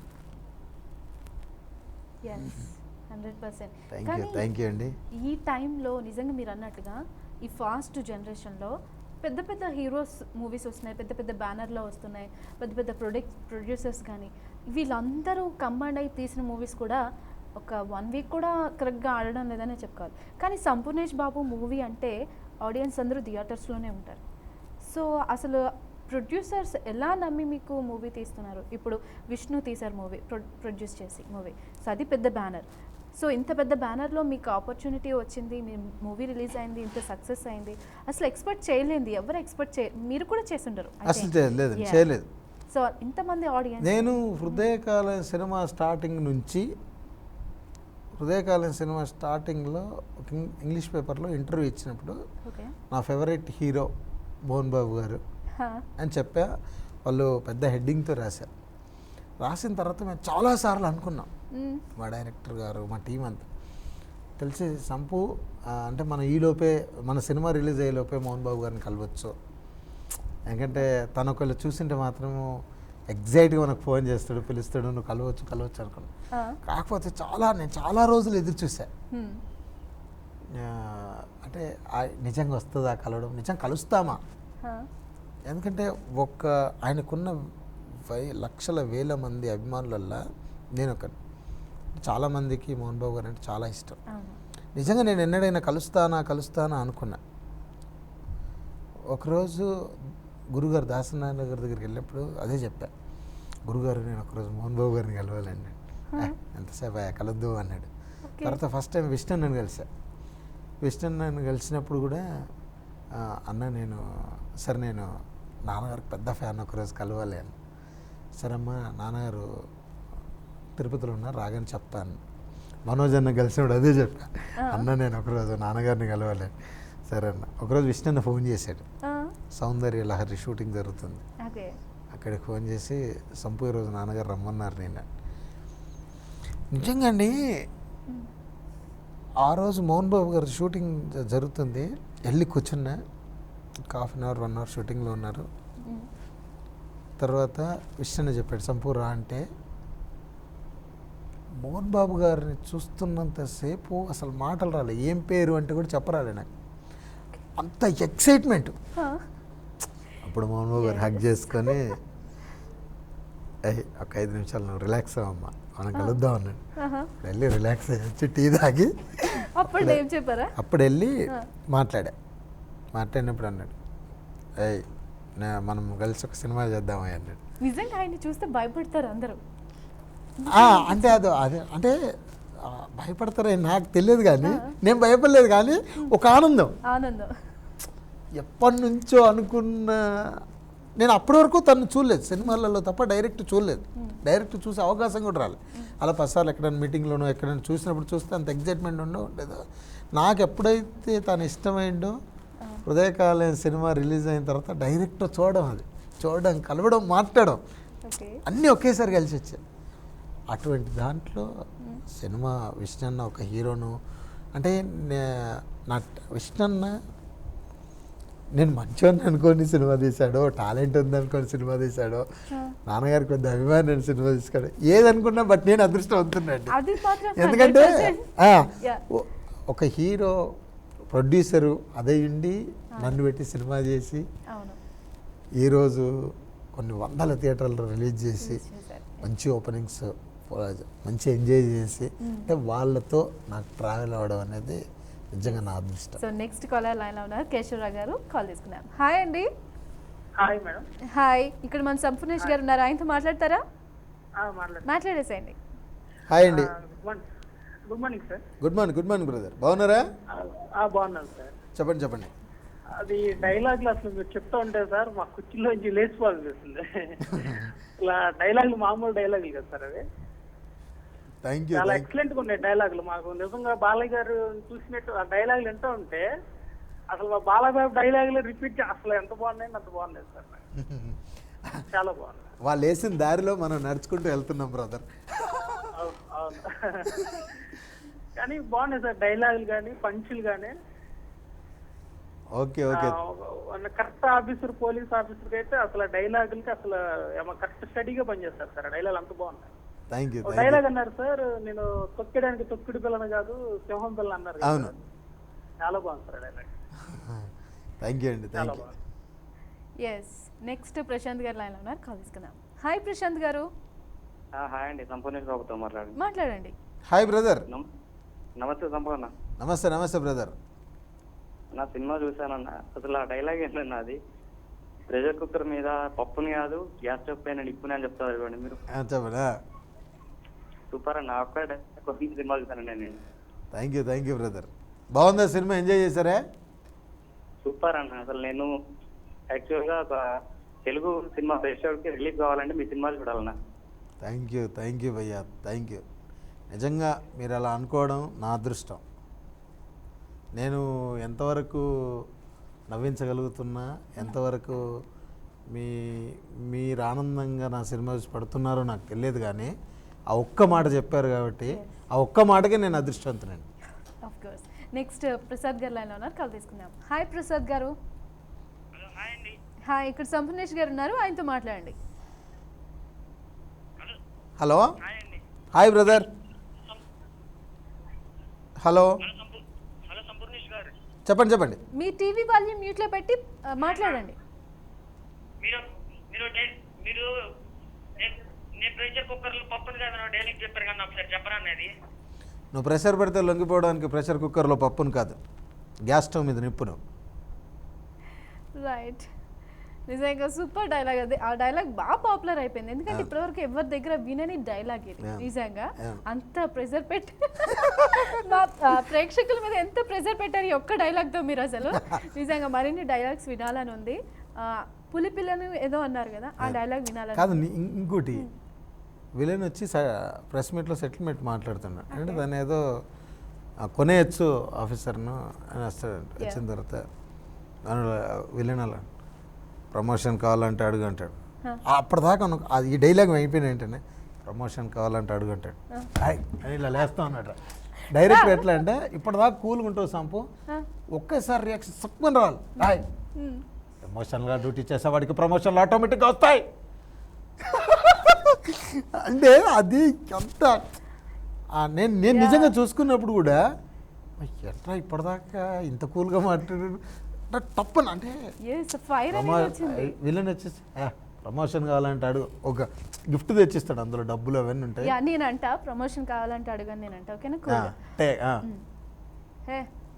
100%. థ్యాంక్ యూ అండి. ఈ టైంలో నిజంగా మీరు అన్నట్టుగా ఈ ఫాస్ట్ జనరేషన్లో పెద్ద పెద్ద హీరోస్ మూవీస్ వస్తున్నాయి, పెద్ద పెద్ద బ్యానర్లో వస్తున్నాయి, పెద్ద పెద్ద ప్రొడ్యూసర్స్ కానీ వీళ్ళందరూ కంబైండ్ అయి తీసిన మూవీస్ కూడా ఒక 1 వీక్ కూడా కరెక్ట్గా ఆడడం లేదనే చెప్పుకోవాలి. కానీ సంపూర్ణేష్ బాబు మూవీ అంటే ఆడియన్స్ అందరూ థియేటర్స్లోనే ఉంటారు. సో అసలు ప్రొడ్యూసర్స్ ఎలా నమ్మి మీకు మూవీ తీస్తున్నారు? ఇప్పుడు విష్ణు తీశారు మూవీ, ప్రొడ్యూస్ చేసి మూవీ, సో అది పెద్ద బ్యానర్. సో ఇంత పెద్ద బ్యానర్లో మీకు ఆపర్చునిటీ వచ్చింది, మీ మూవీ రిలీజ్ అయింది, ఇంత సక్సెస్ అయింది, అసలు ఎక్స్పెక్ట్ చేయలేంది, ఎవరు ఎక్స్పెక్ట్ మీరు కూడా చేస్తుంటారు అసలు చేయలేదు. సో ఇంతమంది ఆడియన్స్. నేను హృదయకాలం సినిమా స్టార్టింగ్లో ఒక ఇంగ్లీష్ పేపర్లో ఇంటర్వ్యూ ఇచ్చినప్పుడు నా ఫేవరెట్ హీరో మోహన్ బాబు గారు అని చెప్పా. వాళ్ళు పెద్ద హెడ్డింగ్తో రాసిన తర్వాత మేము చాలాసార్లు అనుకున్నాం, మా డైరెక్టర్ గారు, మా టీం అంతా తెలిసి సంపు అంటే మన సినిమా రిలీజ్ అయ్యేలోపే మోహన్ బాబు గారిని కలవచ్చు. ఎందుకంటే తను ఒకళ్ళు చూసింటే మాత్రము ఎగ్జైట్గా మనకు ఫోన్ చేస్తాడు, పిలుస్తాడు, నువ్వు కలవచ్చు అనుకున్నాను. కాకపోతే నేను చాలా రోజులు ఎదురు చూసా. అంటే నిజంగా వస్తుందా కలవడం, నిజంగా కలుస్తామా? ఎందుకంటే ఆయనకున్న లక్షల వేల మంది అభిమానులల్లో నేను చాలామందికి మోహన్ బాబు గారు అంటే చాలా ఇష్టం. నిజంగా నేను ఎన్నడైనా కలుస్తానా అనుకున్నా. ఒకరోజు గురుగారు దాసనారాయణ గారి దగ్గరికి వెళ్ళినప్పుడు అదే చెప్పా, గురుగారు నేను ఒకరోజు మోహన్ బాబు గారిని కలవాలండి. ఎంతసేపు కలద్దు అన్నాడు. తర్వాత ఫస్ట్ టైం విష్ణు నన్ను కలిసినప్పుడు కూడా అన్న నేను నాన్నగారికి పెద్ద ఫ్యాన్, ఒకరోజు కలవాలి అని. సరే అమ్మ, నాన్నగారు తిరుపతిలో ఉన్నారు, రాగానే చెప్తాను. మనోజ్ అన్న కలిసినప్పుడు అదే చెప్పా, అన్న నేను ఒకరోజు నాన్నగారిని కలవాలి. సరే అన్న. ఒకరోజు విష్ణు అన్న ఫోన్ చేశాడు, సౌందర్య లహరి షూటింగ్ జరుగుతుంది, అక్కడికి ఫోన్ చేసి సంపు ఈరోజు నాన్నగారు రమ్మన్నారు నేను. నిజంగా అండి, ఆ రోజు మోహన్ బాబు గారు షూటింగ్ జరుగుతుంది, వెళ్ళి కూర్చున్నా. ఒక 1/2 అవర్ 1 అవర్ షూటింగ్లో ఉన్నారు. తర్వాత విష్ణు చెప్పాడు సంపు రా అంటే, మోహన్ బాబు గారిని చూస్తున్నంతసేపు అసలు మాటలు రాలే, ఏం పేరు అంటే కూడా చెప్పరాలే నాకు, అంత ఎక్సైట్మెంట్. అప్పుడు మోహన్ బాబు గారు హగ్ చేసుకొని ఒక 5 నిమిషాలు నువ్వు రిలాక్స్ అవ్వమ్మా, మనం కలుద్దాం అన్నాడు. వెళ్ళి రిలాక్స్ అయ్యి వచ్చి టీ తాగి అప్పుడు వెళ్ళి మాట్లాడా. మాట్లాడినప్పుడు అన్నాడు, ఏయ్ మనం కలిసి ఒక సినిమా చేద్దామని అన్నాడు. నిజంగా ఆయన్ని చూస్తే భయపడతారు అందరూ. అంటే అదే అంటే భయపడతారని నాకు తెలియదు, కానీ నేను భయపడలేదు, కానీ ఒక ఆనందం. ఎప్పటి నుంచో అనుకున్న, నేను అప్పటి వరకు తను చూడలేదు సినిమాలలో తప్ప, డైరెక్ట్ చూడలేదు. డైరెక్ట్ చూసే అవకాశం కూడా రాలేదు. అలా పసార్లు ఎక్కడైనా మీటింగ్లోనో ఎక్కడైనా చూసినప్పుడు చూస్తే అంత ఎగ్జైట్మెంట్ ఉండేదో. నాకు ఎప్పుడైతే తను ఇష్టమైందో హృదయకాలయం సినిమా రిలీజ్ అయిన తర్వాత డైరెక్ట్ చూడడం కలవడం మాట్లాడడం అన్నీ ఒకేసారి కలిసి వచ్చాయి. అటువంటి దాంట్లో సినిమా విష్ణన్న ఒక హీరోను, అంటే నా విష్ణన్న నేను మంచివాడిని అనుకోని సినిమా తీశాడో, టాలెంట్ ఉందనుకోని సినిమా తీశాడో, నాన్నగారికి పెద్ద అభిమాని సినిమా తీశాడు, ఏదనుకున్నా, బట్ నేను అదృష్టవంతున్నాను. ఎందుకంటే ఒక హీరో ప్రొడ్యూసరు అదే ఉండి నన్ను పెట్టి సినిమా చేసి ఈరోజు కొన్ని వందల థియేటర్లు రిలీజ్ చేసి మంచి ఓపెనింగ్స్, మంచి ఎంజాయ్ చేసి, అంటే వాళ్ళతో నాకు ట్రావెల్ అవ్వడం అనేది నిజంగా నా అదృష్టం. సో నెక్స్ట్ కాలర్ లైన్లో ఉన్నారు కేశవరావు గారు, కాల్ తీసుకున్నాం. హాయ్ అండి. Hi madam. హాయ్, ఇక్కడ మన సంపూర్ణేష్ గారు ఉన్నారు, ఆయనతో మాట్లాడతారా? మాట్లాడేసేయండి. హాయ్ అండి. Good morning sir. Good morning brother, బాగున్నారా? బాగున్నాను సార్. చెప్పండి. అది డైలాగ్లు అసలు మీరు చెప్తా ఉంటే సార్ మా కుర్చీలోంచి లేచిపోతుంది. ఇలా డైలాగులు మామూలు డైలాగులు కదా సార్ అవి. Thank you. చాలా ఎక్సలెంట్ గా ఉన్నాయి డైలాగులు. మాకు నిజంగా బాలయ్య గారు చూసినట్టు ఆ డైలాగులు ఎంతో ఉంటే అసలు మా బాలయ్య డైలాగులు రిపీట్ అసలు ఎంత బాగున్నాయి అంత బాగున్నాయి సార్. చాలా బాగున్నాయి. వాళ్ళు వేసిన దారిలో మనం నడుచుకుంటూ వెళ్తున్నాం బ్రదర్. కానీ బాగున్నాయి సార్ డైలాగులు కానీ పంచులు కానీ. Okay. Correct officer, police officer అయితే అసలు డైలాగులకి అసలు కరెక్ట్ స్టడీగా పనిచేస్తారు సార్. డైలాగ్ అంత బాగున్నాయి. Thank you. డైలాగ్ అన్నారు సార్, నేను తొక్కడానికి తొక్కుడు పిల్లని కాదు సింహం పిల్ల అన్నారు. అవును, చాలా బాగుంది సార్ డైలాగ్. థ్యాంక్ యూ అండి. Thank you. Yes, next Prashanth గారు లైన్లో ఉన్నారు, కాల్ తీసుకుందాం. హాయ్ ప్రశాంత్ గారు. హాయ్ అండి, సంపూర్ణ బాబుతో మాట్లాడండి. Hi brother. నమస్తే సంపూర్ణ. నమస్తే బ్రదర్. నా సినిమా చూసానన్న, అసలు ఆ డైలాగ్ ఏంటన్నా, అది ప్రెషర్ కుక్కర్ మీద పప్పుని కాదు గ్యాస్ స్టవ్ పైన నిప్పుని అని చెప్తారు ఇవ్వండి మీరు. చెప్పనా? సూపర్ అన్న, ఒక్క సినిమా చూసానండి నేను. Thank you brother. బాగుందా సినిమా? ఎంజాయ్ చేశారా? సూపర్ అన్న. అసలు నేను యాక్చువల్గా ఒక తెలుగు సినిమా ప్రేక్షకుడికి రిలీజ్ కావాలంటే మీ సినిమా చూడాలన్నా. థ్యాంక్ యూ భయ్యా, థ్యాంక్ యూ. నిజంగా మీరు అలా అనుకోవడం నా అదృష్టం. నేను ఎంతవరకు నవ్వించగలుగుతున్నా, ఎంతవరకు మీరు ఆనందంగా నా సినిమా చూసి పడుతున్నారో నాకు తెలియదు, కానీ ఆ ఒక్క మాట చెప్పారు కాబట్టి ఆ ఒక్క మాటకే నేను అదృష్టవంతునండి. Of course. నెక్స్ట్ ప్రసాద్ గారు లైన్లో ఉన్నారు, కాల్ తీసుకుందాం. హాయ్ ప్రసాద్ గారు. హాయ్, ఇక్కడ సంపూర్ణేష్ గారు ఉన్నారు, ఆయనతో మాట్లాడండి. హలో. Hi brother. హలో. చెప్పండి. మీ టీవీ వాల్యూమ్ మ్యూట్లో పెట్టి మాట్లాడండి. నువ్వు ప్రెషర్ పెడితే లొంగిపోవడానికి ప్రెషర్ కుక్కర్లో పప్పును కాదు, గ్యాస్ స్టవ్ మీద నిప్పును. రైట్. నిజంగా సూపర్ డైలాగ్. అది ఆ డైలాగ్ బాగా పాపులర్ అయిపోయింది, ఎందుకంటే ఇప్పటివరకు ఎవరి దగ్గర వినని డైలాగ్ ఇది. నిజంగా అంత ప్రెజర్ పెట్టి మా ప్రేక్షకుల మీద ఎంత ప్రెజర్ పెట్టారు ఈ ఒక్క డైలాగ్తో మీరు. అసలు నిజంగా మరిన్ని డైలాగ్స్ వినాలని ఉంది. పులి పిల్లని ఏదో అన్నారు కదా, ఆ డైలాగ్ వినాలని కాదు. ఇంకోటి విలన్ వచ్చి ప్రెస్ మీట్లో సెటిల్మెంట్ మాట్లాడుతున్నాడు, అంటే దాన్ని ఏదో కొనేయచ్చు ఆఫీసర్ను అని వస్తాడు. వచ్చిన తర్వాత విలన్ అలా ప్రమోషన్ కావాలంటే అడుగు అంటాడు. అప్పటిదాకా ఈ డైలాగ్ అయిపోయిన ఏంటనే ప్రమోషన్ కావాలంటే అడుగు అంటాడు. అని ఇలా లేస్తా ఉన్నాడు డైరెక్టర్. ఎట్లా అంటే ఇప్పటిదాకా కూల్గా ఉంటుంది సంపు, ఒక్కసారి రియాక్షన్ సక్కుని రావాలి. హాయ్, ఎమోషనల్గా డ్యూటీ చేసేవాడికి ప్రమోషన్లు ఆటోమేటిక్గా వస్తాయి. అంటే అది అంత నేను నిజంగా చూసుకున్నప్పుడు కూడా ఎట్లా ఇప్పటిదాకా ఇంత కూల్గా మాట్లాడారు తప్పను. అంటే విలన్ వచ్చేసి ప్రమోషన్ కావాలంటే అడుగు, ఒక గిఫ్ట్ తెచ్చిస్తాడు, అందులో డబ్బులు అవన్నీ ఉంటాయి. నేనంట ప్రమోషన్ కావాలంటే అడుగు అని నేనంట. ఓకేనా?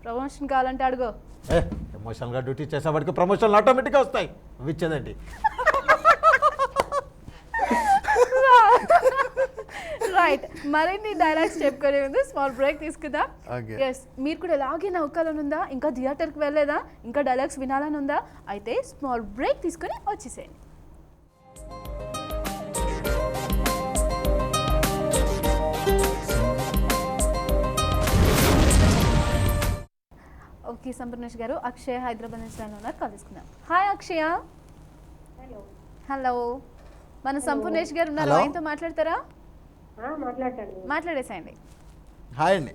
ప్రమోషన్ కావాలంటే అడుగు. ఎమోషనల్గా డ్యూటీ చేసేవాడికి ప్రమోషన్లు ఆటోమేటిక్గా వస్తాయి. ఇచ్చేదండి. రైట్, మరిన్ని డైలాగ్స్ చెప్పుకునే ముందు స్మాల్ బ్రేక్ తీసుకుందాం. Okay. ఎస్, మీరు కూడా ఇలాగే నవ్వుకోవాలని ఉందా, ఇంకా థియేటర్కి వెళ్ళలేదా, ఇంకా డైలాగ్స్ వినాలని ఉందా, అయితే స్మాల్ బ్రేక్ తీసుకుని వచ్చేసేయండి. ఓకే సంపూర్ణేష్ గారు, అక్షయ హైదరాబాద్ నుంచి ఉన్నారు, కాల్ తీసుకుందాం. హాయ్ అక్షయ. హలో, మన సంపూర్ణేష్ గారు ఉన్నారు, Hello. ఆయనతో మాట్లాడతారా? మాట్లాడేసేయండి. హాయ్ అండి.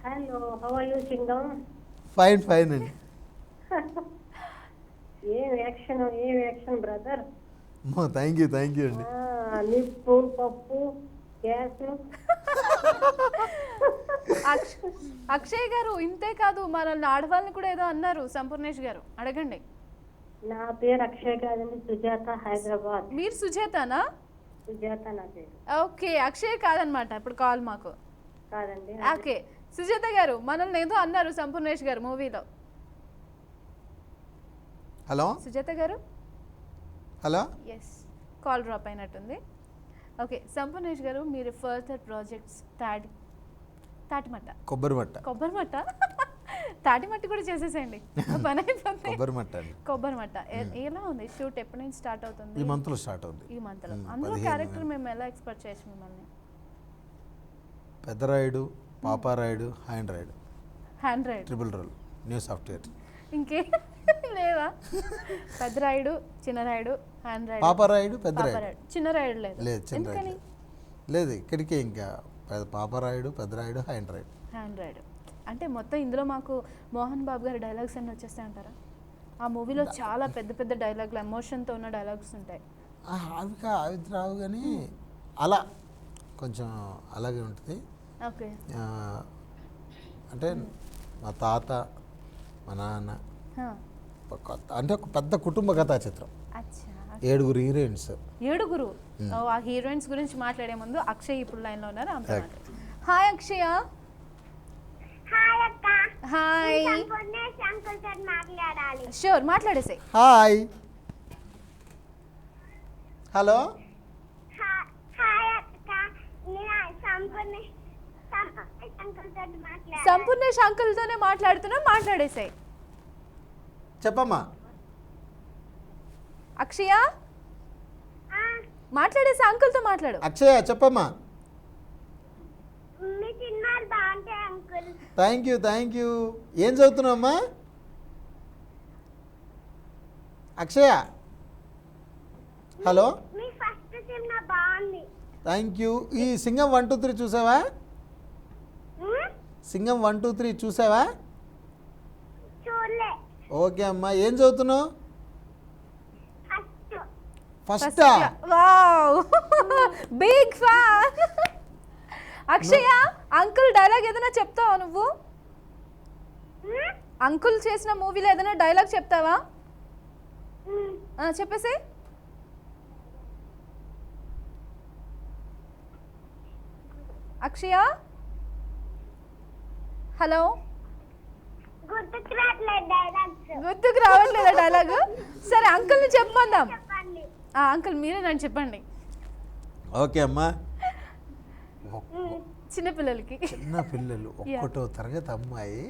Hello, how are you Singam? Fine అండి. ఏం యాక్షన్ బ్రదర్. థ్యాంక్ యూ అండి. నిప్పు, పప్పు, గ్యాస్. అక్షయ్ గారు ఇంతే కాదు, మనల్ని ఆడవాళ్ళని కూడా ఏదో అన్నారు సంపూర్ణేష్ గారు, అడగండి. నా పేరు అక్షయ్ కాదండి, సుజాత, హైదరాబాద్. మీరు సుజాతనా? సుజాత నా పేరు. ఓకే, అక్షయ్ కాదనమాట ఇప్పుడు కాల్ మాకు. కాదండి. ఓకే, సుజాత గారు మనల్ని ఏదో అన్నారు సంపూర్ణేష్ గారు మూవీలో. హలో సుజాత గారు. హలో. ఎస్, కాల్ డ్రాప్ అయినట్టుంది. ఓకే సంపూర్ణేష్ గారు, మీరు ఫర్దర్ ప్రాజెక్ట్స్ తాటిమట్ట, కొబ్బరిమట్ట తాటిమట్టి కూడా చేసేసేయండి, పని అయిపోతుంది. కొబ్బరిమట్ట ఎలా ఉంది షూట్? ఎప్పటి నుంచి స్టార్ట్ అవుతుంది? ఈ మంత్లో స్టార్ట్ అవుతుంది. ఈ మంత్లో. అందులో క్యారెక్టర్ మేము ఎలా ఎక్స్పెక్ట్ చేయొచ్చు మిమ్మల్ని? Peddarayudu, Paparayudu, hand ride triple role, new software. ఇంకే లేదా? Peddarayudu, Chinnarayudu, hand ride. పాపారాయుడు, పెద్దరాయుడు. చిన్నరాయుడు లేదు. చిన్నరాయుడు లేదు, ఇక్కడికే. ఇంకా పాపారాయుడు, పెద్దరాయుడు, హ్యాండ్ రైడ్. అంటే మొత్తం ఇందులో మాకు మోహన్ బాబు గారి డైలాగ్స్ అన్నీ వచ్చేస్తాయి అంటారా? ఆ మూవీలో చాలా పెద్ద పెద్ద డైలాగులు, ఎమోషన్తో ఉన్న డైలాగ్స్ ఉంటాయి. అవి రావు కానీ అలా కొంచెం అలాగే ఉంటుంది. ఓకే, అంటే మా తాత, మా నాన్న, అంటే ఒక పెద్ద కుటుంబ కథా చిత్రం. 7 హీరోయిన్స్. 7 ఆ హీరోయిన్స్ గురించి మాట్లాడే ముందు అక్షయ్ ఇప్పుడు లైన్లో ఉన్నారు. హాయ్ అక్షయ. హాయ్. షూర్, మాట్లాడేసాయి. హాయ్. హలో. సంపూర్ణేష్ అంకుల్తోనే మాట్లాడుతున్నా, మాట్లాడేసాయి. చెప్పమ్మా. అక్షయ మాట్లాడేసి అంకుల్తో మాట్లాడు. అక్షయ చెప్పమ్మా. Thank you. ఏం చదువుతున్నావమ్మా అక్షయ? హలో. Thank you. ఈ సింగం 1, 2, 3 చూసావా? సింగం 1, 2, 3 చూసావా? ఓకే అమ్మా, ఏం చదువుతున్నావు? First. Wow, big fan. Akshaya, uncle dialogue ఏదైనా చెప్తావా నువ్వు? అంకుల్ చేసిన మూవీలో ఏదైనా డైలాగ్ చెప్తావా? చెప్పేసి. అక్షయ హలో. గుర్తుకు రావట్లేదా డైలాగ్? సరే అంకుల్ని చెప్పమందాం. అంకుల్ మీరే నన్ను చెప్పండి. ఓకే అమ్మా. చిన్నపిల్లలకి, చిన్న పిల్లలు, 1వ తరగతి అమ్మాయి,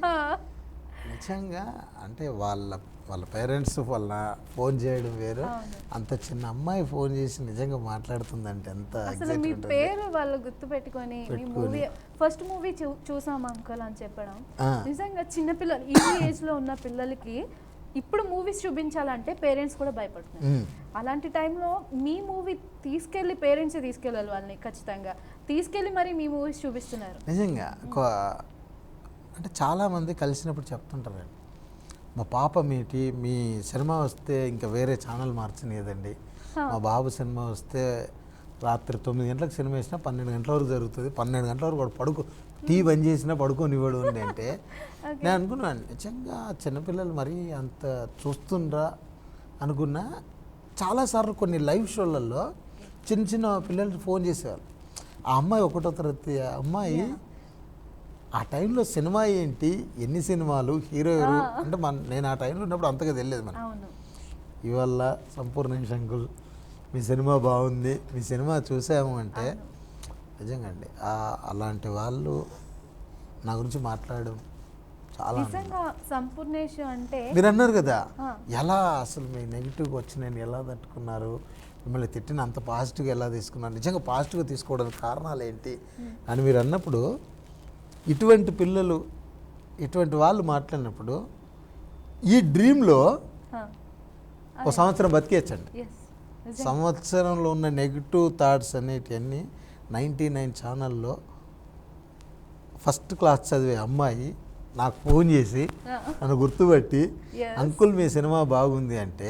నిజంగా అంటే వాళ్ళ పేరెంట్స్ వల్ల ఫోన్ చేయడం వేరు. అంత చిన్న అమ్మాయి ఫోన్ చేసి నిజంగా మాట్లాడుతుందంటే ఎంత అసలు మీ పేరు వాళ్ళు గుర్తు పెట్టుకొని మీ మూవీ ఫస్ట్ మూవీ చూసాం అంకుల్ అని చెప్పడం నిజంగా చిన్నపిల్లలు ఈ ఏజ్లో ఉన్న పిల్లలకి ఇప్పుడు మూవీస్ చూపించాలంటే పేరెంట్స్ కూడా భయపడుతున్నారు. అలాంటి టైంలో మీ మూవీ తీసుకెళ్ళి పేరెంట్స్ తీసుకెళ్ళాలి, వాళ్ళని ఖచ్చితంగా తీసుకెళ్ళి మరి మీ మూవీస్ చూపిస్తున్నారు. నిజంగా అంటే చాలామంది కలిసినప్పుడు చెప్తుంటారండి, మా పాప మీ సినిమా వస్తే ఇంకా వేరే ఛానల్ మార్చనియదండి, మా బాబు సినిమా వస్తే రాత్రి 9 గంటలకు సినిమా వేసినా 12 గంటల వరకు జరుగుతుంది, 12 గంటల వరకు వాడు టీవీ బంద్ చేసినా పడుకోనివ్వడు ఉంది అంటే నేను అనుకున్నాను నిజంగా చిన్నపిల్లలు మరీ అంత చూస్తుండ్రా అనుకున్నా. చాలాసార్లు కొన్ని లైవ్ షోలలో చిన్న పిల్లలు ఫోన్ చేసేవాళ్ళు. ఆ అమ్మాయి 1వ తరగతి అమ్మాయి ఆ టైంలో సినిమా ఏంటి, ఎన్ని సినిమాలు, హీరో ఎవరు అంటే నేను ఆ టైంలో ఉన్నప్పుడు అంతగా తెలియదు మనకి. అవును. ఇవాళ సంపూర్ణేష్ అంకుల్ మీ సినిమా బాగుంది, మీ సినిమా చూసాము అంటే నిజంగా అండి అలాంటి వాళ్ళు నా గురించి మాట్లాడడం చాలా నిజంగా సంపూర్ణేష్ అంటే మీరు అన్నారు కదా ఎలా అసలు మీ నెగిటివ్గా వచ్చి నేను ఎలా తట్టుకున్నారు, మిమ్మల్ని తిట్టిన అంత పాజిటివ్గా ఎలా తీసుకున్నారు, నిజంగా పాజిటివ్గా తీసుకోవడానికి కారణాలు ఏంటి అని మీరు అన్నప్పుడు ఇటువంటి పిల్లలు ఇటువంటి వాళ్ళు మాట్లాడినప్పుడు ఈ డ్రీమ్లో ఒక సంవత్సరం బతికేయచ్చండి. సంవత్సరంలో ఉన్న నెగిటివ్ థాట్స్ అనేటివన్నీ 99 ఛానల్లో ఫస్ట్ క్లాస్ చదివే అమ్మాయి నాకు ఫోన్ చేసి నన్ను గుర్తుపట్టి అంకుల్ మీ సినిమా బాగుంది అంటే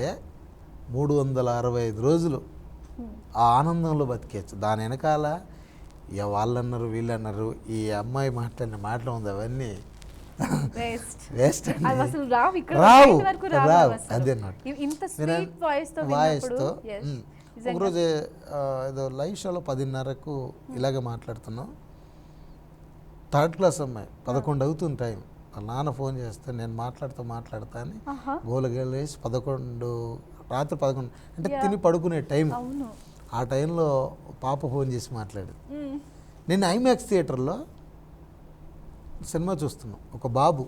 365 రోజులు ఆ ఆనందంలో బతికేయచ్చు. దాని వెనకాల వాళ్ళన్నారు వీళ్ళన్నారు ఈ అమ్మాయి మాట్లాడిన మాటలు ఉంది అవన్నీ వేస్ట్ రావు. అదే వాయిస్తో ఒకరోజు ఏదో లైవ్ షోలో 10:30కు ఇలాగే మాట్లాడుతున్నాం. 3rd క్లాస్ అమ్మాయి 11 అవుతుంది టైం, వాళ్ళ నాన్న ఫోన్ చేస్తే నేను మాట్లాడుతా అని గోలగేలు వేసి రాత్రి 11 అంటే తిని పడుకునే టైం. ఆ టైంలో పాప ఫోన్ చేసి మాట్లాడేది. నేను ఐమాక్స్ థియేటర్లో సినిమా చూస్తున్నాం, ఒక బాబు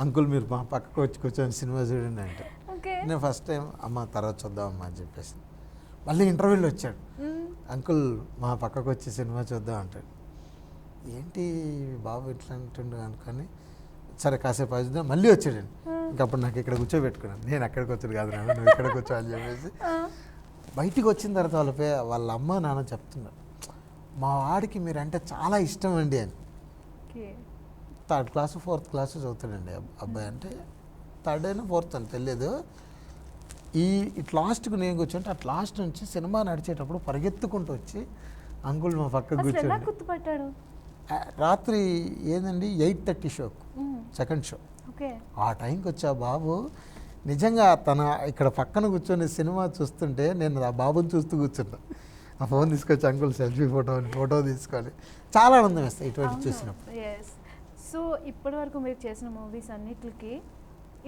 అంకుల్ మీరు మా పక్కకు వచ్చి కూర్చొని సినిమా చూడండి అంటే నేను ఫస్ట్ టైం అమ్మ తర్వాత చూద్దామమ్మా అని చెప్పేసి మళ్ళీ ఇంటర్వ్యూలో వచ్చాడు, అంకుల్ మా పక్కకు వచ్చి సినిమా చూద్దాం అంటాడు. ఏంటి బాబు ఇట్లా అంటుండు అనుకొని సరే కాసేపు చూద్దాం మళ్ళీ వచ్చాడండి. ఇంకప్పుడు నాకు ఇక్కడ కూర్చోబెట్టుకున్నాను, నేను అక్కడికి వచ్చాడు కాదు నాన్న నువ్వు ఇక్కడికి వచ్చా అని చెప్పేసి బయటికి వచ్చిన తర్వాత వాళ్ళ అమ్మ నాన్న చెప్తున్నారు మా వాడికి మీరంటే చాలా ఇష్టం అండి అని. 3rd క్లాస్ 4th క్లాస్ చదువుతాడండి అబ్బాయి, అంటే 3rd అయినా 4th అని తెలియదు. ఇట్ లాస్ట్కు నేను కూర్చుంటే అట్ లాస్ట్ నుంచి సినిమా నడిచేటప్పుడు పరిగెత్తుకుంటూ వచ్చి అంకుల్ మా పక్కకు కూర్చోండి. రాత్రి ఏందండి 8:30 షోకు సెకండ్ షో, ఆ టైంకి వచ్చి ఆ బాబు నిజంగా తన ఇక్కడ పక్కన కూర్చొని సినిమా చూస్తుంటే నేను ఆ బాబుని చూస్తూ కూర్చున్నా. ఆ ఫోన్ తీసుకొచ్చి అంకుల్ సెల్ఫీ ఫోటో తీసుకొని చాలా ఆనందం వేస్తాయి ఇటువంటి చూసినప్పుడు. సో ఇప్పటి వరకు మీరు చేసిన మూవీస్ అన్నిటికి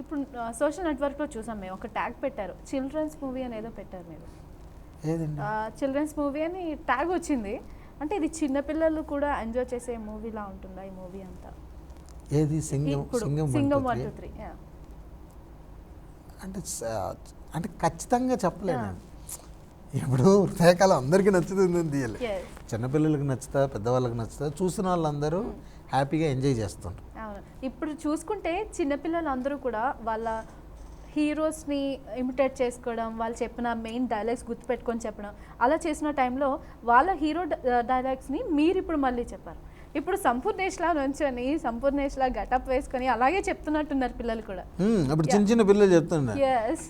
ఇప్పుడు సోషల్ నెట్వర్క్లో చూసాం మేము, ఒక ట్యాగ్ పెట్టారు చిల్డ్రన్స్ మూవీ అని ఏదో పెట్టారు మీరు. ఏదండి చిల్డ్రన్స్ మూవీ అని ట్యాగ్ వచ్చింది, అంటే ఇది చిన్నపిల్లలు కూడా ఎంజాయ్ చేసే మూవీలా ఉంటుందా ఈ మూవీ అంతా? ఏది సింగం 1 2 3 అంటే ఖచ్చితంగా చెప్పలేను. ఇప్పుడు హృదయకాలం అందరికీ నచ్చుతుంది తీయాలి, చిన్నపిల్లలకి నచ్చుతా పెద్దవాళ్ళకి నచ్చుతా, చూసిన వాళ్ళందరూ హ్యాపీగా ఎంజాయ్ చేస్తుంటారు. అవును, ఇప్పుడు చూసుకుంటే చిన్నపిల్లలు అందరూ కూడా వాళ్ళ హీరోస్ని ఇమిటేట్ చేసుకోవడం, వాళ్ళు చెప్పిన మెయిన్ డైలాగ్స్ గుర్తుపెట్టుకొని చెప్పడం, అలా చేసిన టైంలో వాళ్ళ హీరో డైలాగ్స్ని మీరు ఇప్పుడు మళ్ళీ చెప్పారు. ఇప్పుడు సంపూర్ణేష్లా నుంచొని సంపూర్ణేష్లా గటప్ వేసుకొని అలాగే చెప్తున్నట్టున్నారు పిల్లలు కూడా. ఇప్పుడు చిన్న చిన్న పిల్లలు చెప్తున్నారు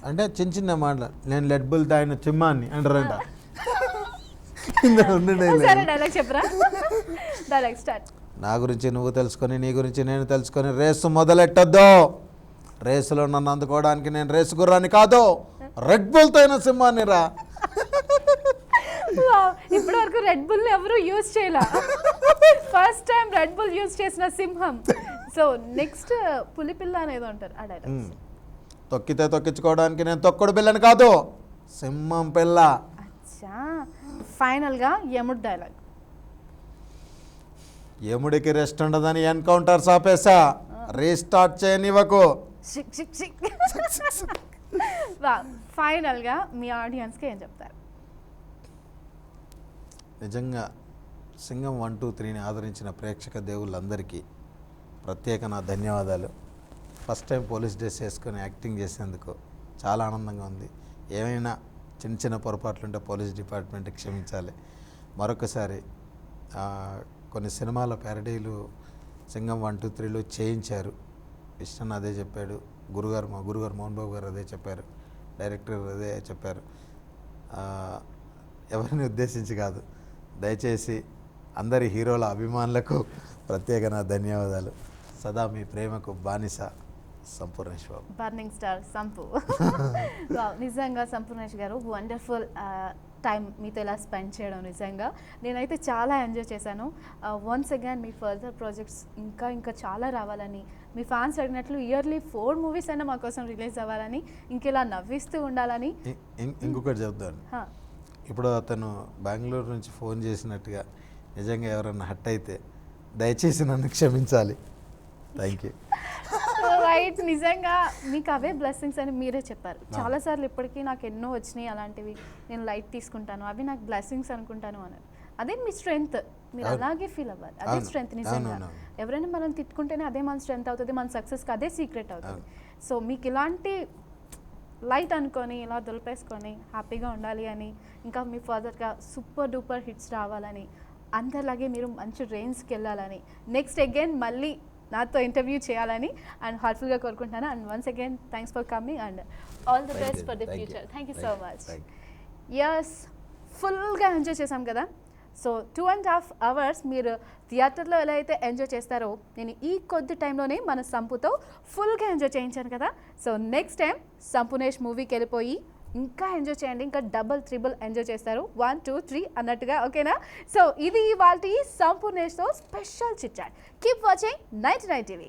అంటే చిన్న చిన్న మాటలు, నేను లెడ్ బుల్ తాగిన చిమ్మాన్ని అంటారంట. డైలాగ్ చెప్పరా? Dialogue start. నా గురించి నువ్వు తెలుసుకొని నీ గురించి నేను తెలుసుకొని రేసు మొదలెట్టద్దు, రేసులో నన్ను అందుకోవడానికి నేను రేసు గుర్రాన్ని కాదు, రెడ్ బుల్ తాగిన సింహాన్ని రా. ఇప్పటి వరకు రెడ్ బుల్ ఎవరు యూజ్ చేయాల, first time red bull use చేసిన సింహం. సో నెక్స్ట్ పులిపిల్ల అనేది అంటారు ఆ డైలాగ్. తొక్కితే తొక్కించుకోవడానికి నేను తొక్కుడు పిల్లని కాదు, సింహం పిల్ల. అచ్చా, ఫైనల్ గా యముడు డైలాగ్. యముడికి రెస్ట్ ఉండదని ఎన్కౌంటర్స్ ఆపేసా, రీస్టార్ట్ చేయనివ్వకు. ఫైనల్ గా మీ ఆడియన్స్ కి ఏం చెప్తారు? నిజంగా సింగం 1 2 3ని ఆదరించిన ప్రేక్షక దేవుళ్ళందరికీ ప్రత్యేక నా ధన్యవాదాలు. ఫస్ట్ టైం పోలీస్ డ్రెస్ వేసుకొని యాక్టింగ్ చేసేందుకు చాలా ఆనందంగా ఉంది. ఏమైనా చిన్న చిన్న పొరపాట్లుంటే పోలీస్ డిపార్ట్మెంట్కి క్షమించాలి. మరొకసారి కొన్ని సినిమాల ప్యారడీలు సింగం 1 2 3లో చేయించారు. ఇష్టం అదే చెప్పాడు, మా గురుగారు మోహన్ బాబు గారు అదే చెప్పారు, డైరెక్టర్ అదే చెప్పారు. ఎవరిని ఉద్దేశించి కాదు, దయచేసి అందరి హీరోల అభిమానులకు ప్రత్యేక నా ధన్యవాదాలు. సదా మీ ప్రేమకు బానిస సంపూర్ణేష్ బాబు. Burning star Sampu. నిజంగా సంపూర్ణేష్ గారు వండర్ఫుల్ టైం మీతో ఇలా స్పెండ్ చేయడం నిజంగా నేనైతే చాలా ఎంజాయ్ చేశాను. వన్స్ అగైన్ మీ ఫర్దర్ ప్రాజెక్ట్స్ ఇంకా చాలా రావాలని, మీ ఫ్యాన్స్ అడిగినట్లు ఇయర్లీ 4 మూవీస్ అయినా మా కోసం రిలీజ్ అవ్వాలని, ఇంకెలా నవ్విస్తూ ఉండాలని. ఇంకొకటి చెప్తాను, హా, ఇప్పుడు అతను బెంగళూరు నుంచి ఫోన్ చేసినట్టుగా నిజంగా ఎవరన్నా హట్ అయితే దయచేసి నన్ను క్షమించాలి. Thank you. రైట్, నిజంగా మీకు అవే బ్లెస్సింగ్స్ అని మీరే చెప్పారు. చాలాసార్లు ఇప్పటికీ నాకు ఎన్నో వచ్చినాయి అలాంటివి, నేను లైట్ తీసుకుంటాను, అవి నాకు బ్లెస్సింగ్స్ అనుకుంటాను అన్నారు. అదే మీ స్ట్రెంగ్త్, మీరు అలాగే ఫీల్ అవ్వాలి. అదే స్ట్రెంగ్త్ నిజంగా. ఎవరైనా మనం తిట్టుకుంటేనే అదే మన స్ట్రెంగ్త్ అవుతుంది, మన సక్సెస్కి అదే సీక్రెట్ అవుతుంది. సో మీకు ఇలాంటి లైట్ అనుకొని ఇలా దులిపేసుకొని హ్యాపీగా ఉండాలి అని, ఇంకా మీ ఫర్దర్గా సూపర్ డూపర్ హిట్స్ రావాలని, అందరిలాగే మీరు మంచి రేంజ్కి వెళ్ళాలని, నెక్స్ట్ అగైన్ మళ్ళీ నాతో ఇంటర్వ్యూ చేయాలని అండ్ హార్ట్ఫుల్గా కోరుకుంటున్నాను. And once again thanks for coming and all the best for the future. Thank you so much. Yes, ఫుల్గా ఎంజాయ్ చేశాం కదా. సో 2.5 hours మీరు థియేటర్లో ఎలా అయితే ఎంజాయ్ చేస్తారో, నేను ఈ కొద్ది టైంలోనే మన సంపుతో ఫుల్గా ఎంజాయ్ చేయించాను కదా. సో నెక్స్ట్ టైం సంపునేష్ మూవీకి వెళ్ళిపోయి ఇంకా ఎంజాయ్ చేయండి, ఇంకా డబుల్ ట్రిబుల్ ఎంజాయ్ చేస్తారు, 1 2 3 అన్నట్టుగా. ఓకేనా? సో ఇది ఇవాల్టి సంపునేష్తో special chit chat. Keep watching 99 TV.